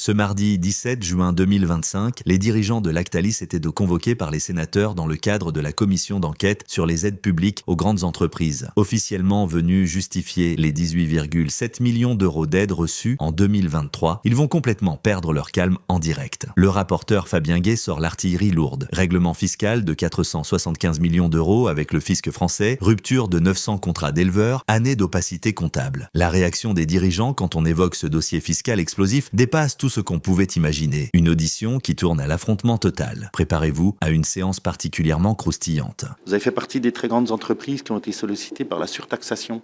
Ce mardi 17 juin 2025, les dirigeants de Lactalis étaient convoqués par les sénateurs dans le cadre de la commission d'enquête sur les aides publiques aux grandes entreprises. Officiellement venus justifier les 18,7 millions d'euros d'aides reçues en 2023, ils vont complètement perdre leur calme en direct. Le rapporteur Fabien Gay sort l'artillerie lourde. Règlement fiscal de 475 millions d'euros avec le fisc français, rupture de 900 contrats d'éleveurs, année d'opacité comptable. La réaction des dirigeants quand on évoque ce dossier fiscal explosif dépasse tout ce qu'on pouvait imaginer. Une audition qui tourne à l'affrontement total. Préparez-vous à une séance particulièrement croustillante. Vous avez fait partie des très grandes entreprises qui ont été sollicitées par la surtaxation,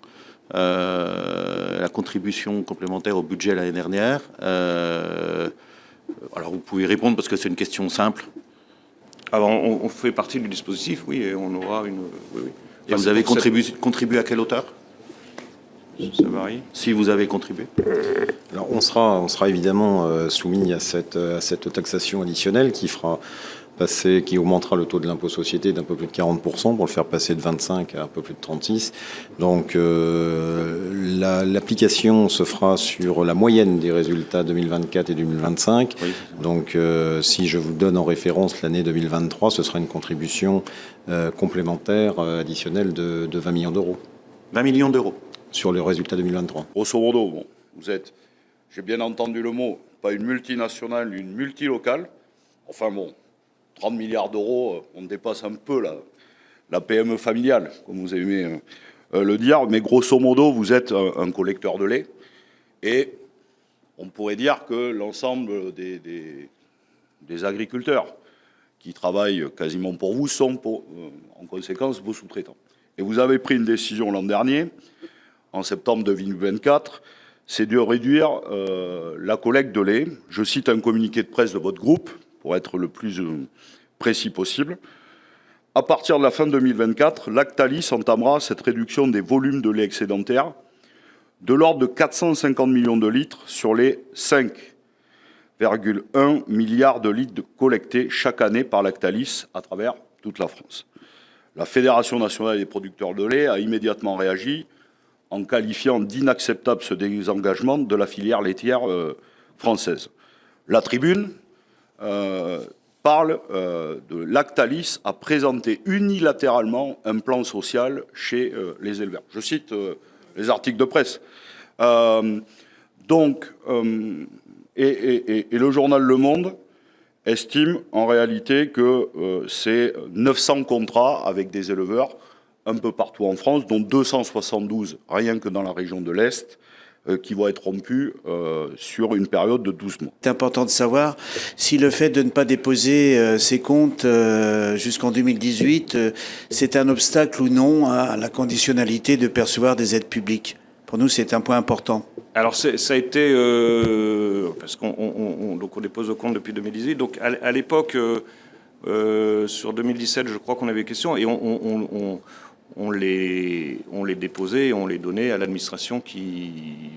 la contribution complémentaire au budget l'année dernière. Alors vous pouvez répondre parce que c'est une question simple. Alors on fait partie du dispositif, oui, et on aura une... Oui. Et vous avez contribué à quelle hauteur ? Ça varie. Si vous avez contribué. Alors on sera évidemment soumis à cette taxation additionnelle qui augmentera le taux de l'impôt société d'un peu plus de 40% pour le faire passer de 25 à un peu plus de 36. Donc l'application se fera sur la moyenne des résultats 2024 et 2025. Oui. Donc si je vous donne en référence l'année 2023, ce sera une contribution complémentaire additionnelle de 20 millions d'euros. 20 millions d'euros sur le résultat 2023. Grosso modo, bon, vous êtes, j'ai bien entendu le mot, pas une multinationale, une multilocale. Enfin bon, 30 milliards d'euros, on dépasse un peu la PME familiale, comme vous aimez le dire. Mais grosso modo, vous êtes un collecteur de lait. Et on pourrait dire que l'ensemble des agriculteurs qui travaillent quasiment pour vous sont, en conséquence, vos sous-traitants. Et vous avez pris une décision l'an dernier, en septembre 2024, c'est de réduire la collecte de lait. Je cite un communiqué de presse de votre groupe, pour être le plus précis possible. À partir de la fin 2024, Lactalis entamera cette réduction des volumes de lait excédentaire de l'ordre de 450 millions de litres sur les 5,1 milliards de litres collectés chaque année par Lactalis à travers toute la France. La Fédération nationale des producteurs de lait a immédiatement réagi en qualifiant d'inacceptable ce désengagement de la filière laitière française. La Tribune parle de Lactalis a présenté unilatéralement un plan social chez les éleveurs. Je cite les articles de presse. Et le journal Le Monde estime en réalité que c'est 900 contrats avec des éleveurs un peu partout en France, dont 272 rien que dans la région de l'Est, qui vont être rompus sur une période de 12 mois. C'est important de savoir si le fait de ne pas déposer ces comptes jusqu'en 2018, c'est un obstacle ou non à la conditionnalité de percevoir des aides publiques. Pour nous, c'est un point important. Alors, ça a été... parce qu'on dépose le compte depuis 2018. Donc, à l'époque, sur 2017, je crois qu'on avait des questions. Et on les déposait et on les donnait à l'administration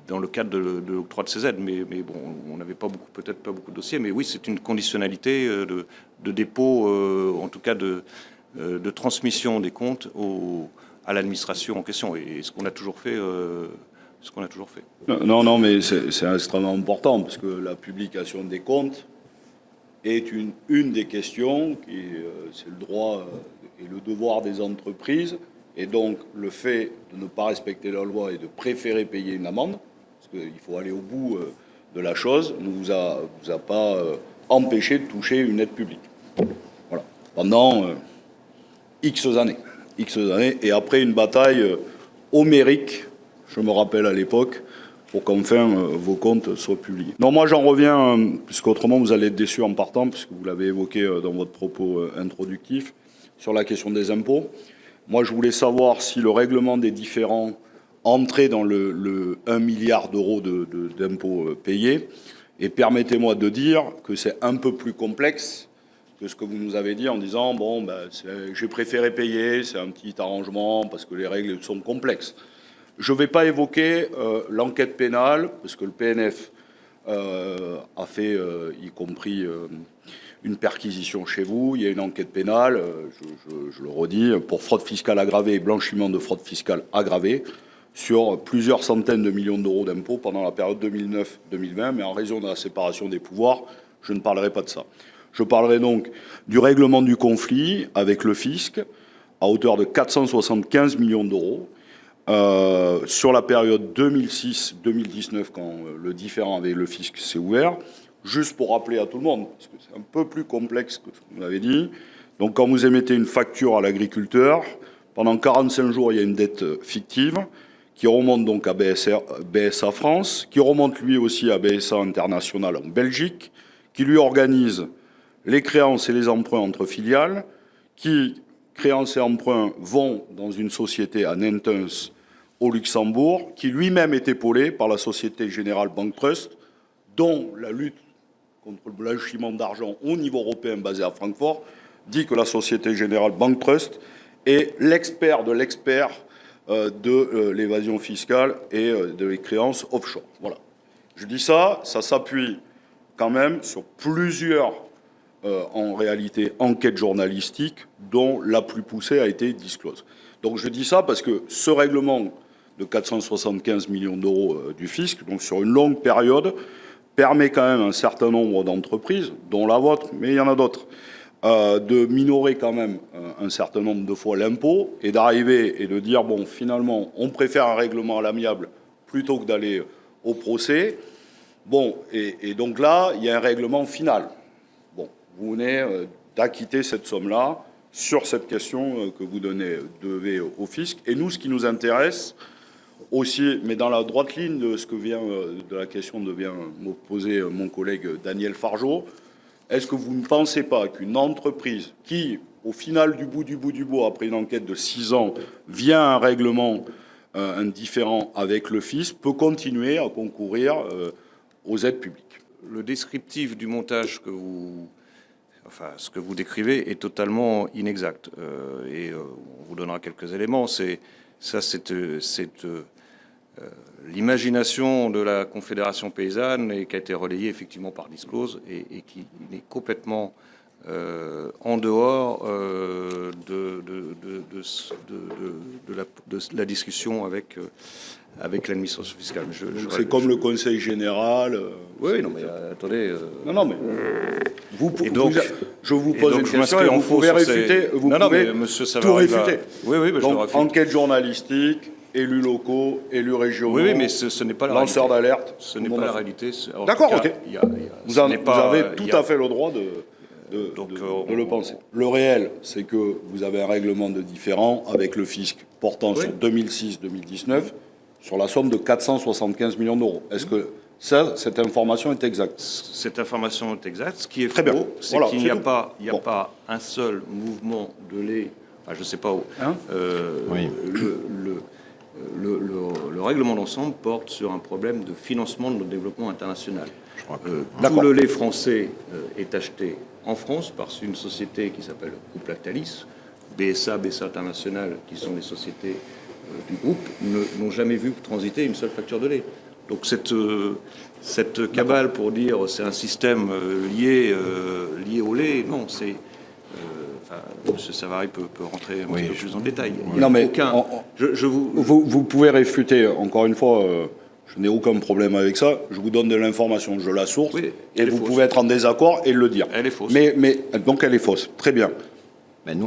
dans le cadre de l'octroi de ces aides. Mais bon, on n'avait peut-être pas beaucoup de dossiers. Mais oui, c'est une conditionnalité de dépôt, en tout cas de transmission des comptes à l'administration en question. Et ce qu'on a toujours fait... Non, mais c'est extrêmement important parce que la publication des comptes est une des questions c'est le droit et le devoir des entreprises. Et donc, le fait de ne pas respecter la loi et de préférer payer une amende, parce qu'il faut aller au bout de la chose, ne vous a pas empêché de toucher une aide publique. Voilà. Pendant X années. Et après une bataille homérique, je me rappelle à l'époque, pour qu'enfin vos comptes soient publiés. Non, moi j'en reviens, puisqu'autrement vous allez être déçus en partant, puisque vous l'avez évoqué dans votre propos introductif, sur la question des impôts. Moi, je voulais savoir si le règlement des différends entrait dans le 1 milliard d'euros d'impôts payés. Et permettez-moi de dire que c'est un peu plus complexe que ce que vous nous avez dit en disant « bon, j'ai préféré payer, c'est un petit arrangement parce que les règles sont complexes ». Je ne vais pas évoquer l'enquête pénale, parce que le PNF a fait, y compris une perquisition chez vous. Il y a une enquête pénale, je le redis, pour fraude fiscale aggravée et blanchiment de fraude fiscale aggravée, sur plusieurs centaines de millions d'euros d'impôts pendant la période 2009-2020, mais en raison de la séparation des pouvoirs, je ne parlerai pas de ça. Je parlerai donc du règlement du conflit avec le fisc à hauteur de 475 millions d'euros sur la période 2006-2019 quand le différend avec le fisc s'est ouvert. Juste pour rappeler à tout le monde, parce que c'est un peu plus complexe que ce que vous m'avez dit. Donc quand vous émettez une facture à l'agriculteur, pendant 45 jours, il y a une dette fictive qui remonte donc à BSA France, qui remonte lui aussi à BSA International en Belgique, qui lui organise les créances et les emprunts entre filiales, qui, créances et emprunts, vont dans une société à Nentens au Luxembourg, qui lui-même est épaulé par la Société Générale Bank Trust, dont la lutte contre le blanchiment d'argent au niveau européen basé à Francfort dit que la Société Générale Bank Trust est l'expert de l'expert de l'évasion fiscale et de les créances offshore. Voilà. Je dis ça, ça s'appuie quand même sur plusieurs, en réalité, enquêtes journalistiques dont la plus poussée a été disclose. Donc je dis ça parce que ce règlement de 475 millions d'euros du fisc, donc sur une longue période, permet quand même à un certain nombre d'entreprises, dont la vôtre, mais il y en a d'autres, de minorer quand même un certain nombre de fois l'impôt et d'arriver et de dire, bon, finalement, on préfère un règlement à l'amiable plutôt que d'aller au procès. Bon, et donc là, il y a un règlement final. Bon, vous venez d'acquitter cette somme-là sur cette question que vous devez au fisc. Et nous, ce qui nous intéresse aussi, mais dans la droite ligne de ce que de la question que vient me poser mon collègue Daniel Fargeot, est-ce que vous ne pensez pas qu'une entreprise qui, au final du bout, après une enquête de 6 ans, vient à un règlement indifférent avec le fisc, peut continuer à concourir aux aides publiques? Le descriptif du montage ce que vous décrivez est totalement inexact. Et on vous donnera quelques éléments. C'est l'imagination de la Confédération paysanne et qui a été relayée effectivement par Disclose et qui est complètement en dehors de la discussion avec l'administration fiscale. C'est comme le Conseil général. Oui, non, mais attendez. Non, mais je vous pose donc, une question et vous pouvez réfuter. Vous pouvez monsieur tout réfuter. Oui, mais donc, je le réfute. enquête journalistique, élus locaux, élus régionaux. Oui, mais ce n'est pas la réalité. Lanceurs d'alerte. Ce n'est pas la réalité. D'accord, ok. Vous avez tout à fait le droit de le penser. Le réel, c'est que vous avez un règlement de différend avec le fisc portant sur 2006-2019 sur la somme de 475 millions d'euros. Est-ce que cette information est exacte? Cette information est exacte. Ce qui est très bien, c'est qu'il n'y a pas un seul mouvement de lait, enfin, je ne sais pas où. Oui. Le règlement d'ensemble porte sur un problème de financement de notre développement international. D'accord. Tout le lait français est acheté en France par une société qui s'appelle Groupe Lactalis. BSA International, qui sont les sociétés du groupe, n'ont jamais vu transiter une seule facture de lait. Donc cette cabale pour dire c'est un système lié au lait, non, c'est... M. Savary peut rentrer un peu plus en détail. Non, mais vous pouvez réfuter, encore une fois, je n'ai aucun problème avec ça, je vous donne de l'information, je la source, et vous pouvez être en désaccord et le dire. Elle est fausse. Donc elle est fausse, très bien.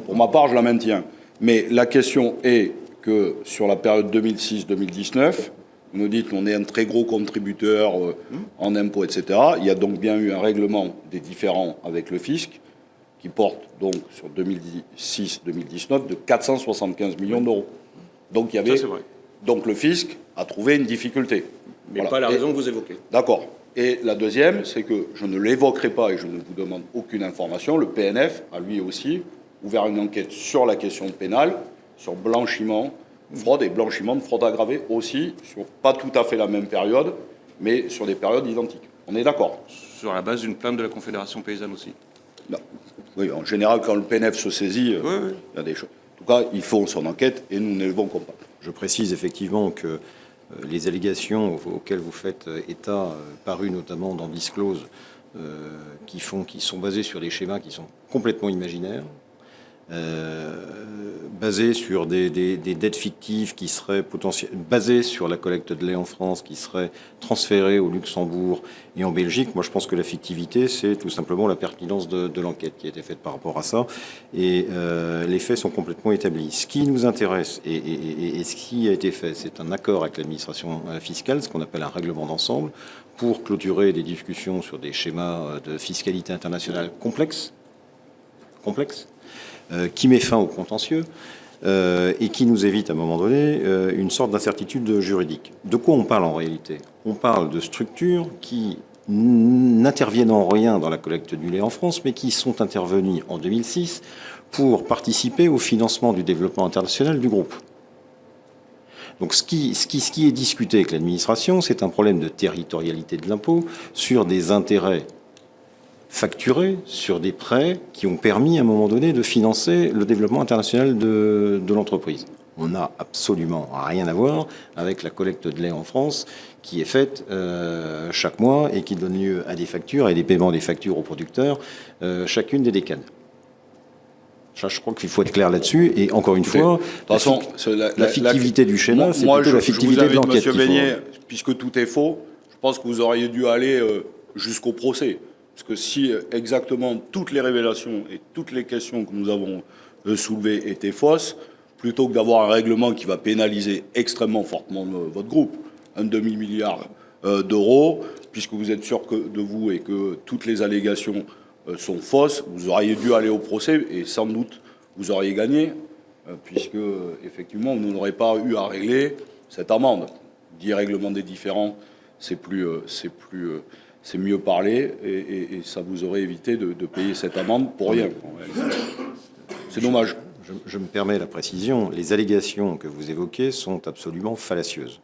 Pour ma part, je la maintiens. Mais la question est que sur la période 2006-2019, vous nous dites qu'on est un très gros contributeur en impôts, etc. Il y a donc bien eu un règlement des différends avec le fisc qui porte donc sur 2006-2019 de 475 millions d'euros. Donc, donc le fisc a trouvé une difficulté. Mais pas la raison que vous évoquez. D'accord. Et la deuxième, c'est que je ne l'évoquerai pas et je ne vous demande aucune information. Le PNF a lui aussi ouvert une enquête sur la question pénale, sur blanchiment, fraude et blanchiment de fraude aggravée aussi, sur pas tout à fait la même période, mais sur des périodes identiques. On est d'accord? Sur la base d'une plainte de la Confédération paysanne aussi. Non. Oui, en général, quand le PNF se saisit, il y a des choses. En tout cas, ils font son enquête et nous ne l'évoquons pas. Je précise effectivement que les allégations auxquelles vous faites état, parues notamment dans Disclose, qui sont basées sur des schémas qui sont complètement imaginaires, basé sur des dettes fictives qui seraient potentiellement basées sur la collecte de lait en France, qui seraient transférées au Luxembourg et en Belgique. Moi, je pense que la fictivité, c'est tout simplement la pertinence de l'enquête qui a été faite par rapport à ça. Et les faits sont complètement établis. Ce qui nous intéresse et ce qui a été fait, c'est un accord avec l'administration fiscale, ce qu'on appelle un règlement d'ensemble, pour clôturer des discussions sur des schémas de fiscalité internationale complexes, qui met fin au contentieux et qui nous évite à un moment donné une sorte d'incertitude juridique. De quoi on parle en réalité? On parle de structures qui n'interviennent en rien dans la collecte du lait en France, mais qui sont intervenues en 2006 pour participer au financement du développement international du groupe. Donc ce qui est discuté avec l'administration, c'est un problème de territorialité de l'impôt sur des intérêts facturés, sur des prêts qui ont permis à un moment donné de financer le développement international de l'entreprise. On n'a absolument rien à voir avec la collecte de lait en France qui est faite chaque mois et qui donne lieu à des factures et des paiements des factures aux producteurs chacune des décades. Je crois qu'il faut être clair là-dessus. Et encore une fois, de toute façon, la fictivité du schéma, c'est plutôt la fictivité de l'enquête. Monsieur Beignet, puisque tout est faux, je pense que vous auriez dû aller jusqu'au procès. Parce que si exactement toutes les révélations et toutes les questions que nous avons soulevées étaient fausses, plutôt que d'avoir un règlement qui va pénaliser extrêmement fortement votre groupe, un demi-milliard d'euros, puisque vous êtes sûr de vous et que toutes les allégations sont fausses, vous auriez dû aller au procès et sans doute vous auriez gagné, puisque effectivement vous n'aurez pas eu à régler cette amende. Dit règlement des différends, c'est mieux parler et ça vous aurait évité de payer cette amende pour rien. C'est dommage. Je me permets la précision. Les allégations que vous évoquez sont absolument fallacieuses.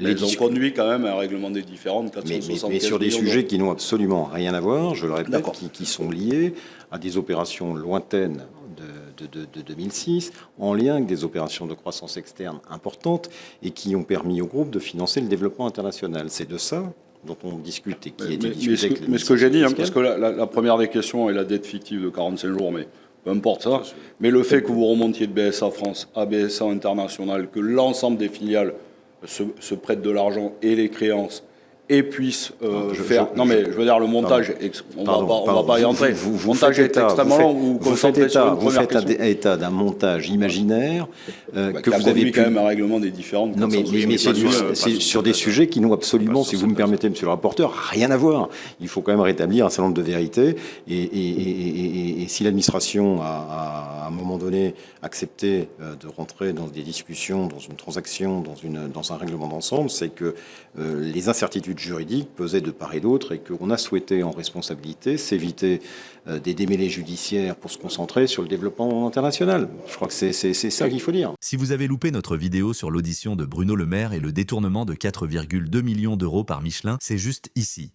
Elles ont conduit quand même à un règlement des différends de 475 mais sur des millions sujets qui n'ont absolument rien à voir, je le répète, qui sont liés à des opérations lointaines de 2006, en lien avec des opérations de croissance externe importantes et qui ont permis au groupe de financer le développement international. C'est de ça dont on discute et qui a été discuté avec mais ce que j'ai dit, parce que la première des questions est la dette fictive de 45 jours, mais peu importe ça. Mais le fait que vous remontiez de BSA France à BSA International, que l'ensemble des filiales se prêtent de l'argent et les créances et puissent faire... Non mais je veux dire, le montage, on va pas y entrer. Le montage est extrêmement long. Vous faites état d'un montage imaginaire que vous avez quand même un règlement des différends. Non mais c'est sur des sujets qui n'ont absolument, si vous me permettez, monsieur le rapporteur, rien à voir. Il faut quand même rétablir un certain nombre de vérités et si l'administration a à un moment donné accepté de rentrer dans des discussions, dans une transaction, dans un règlement d'ensemble, c'est que les incertitudes juridiques pesaient de part et d'autre et qu'on a souhaité en responsabilité s'éviter des démêlés judiciaires pour se concentrer sur le développement international. Je crois que c'est ça qu'il faut dire. Si vous avez loupé notre vidéo sur l'audition de Bruno Le Maire et le détournement de 4,2 millions d'euros par Michelin, c'est juste ici.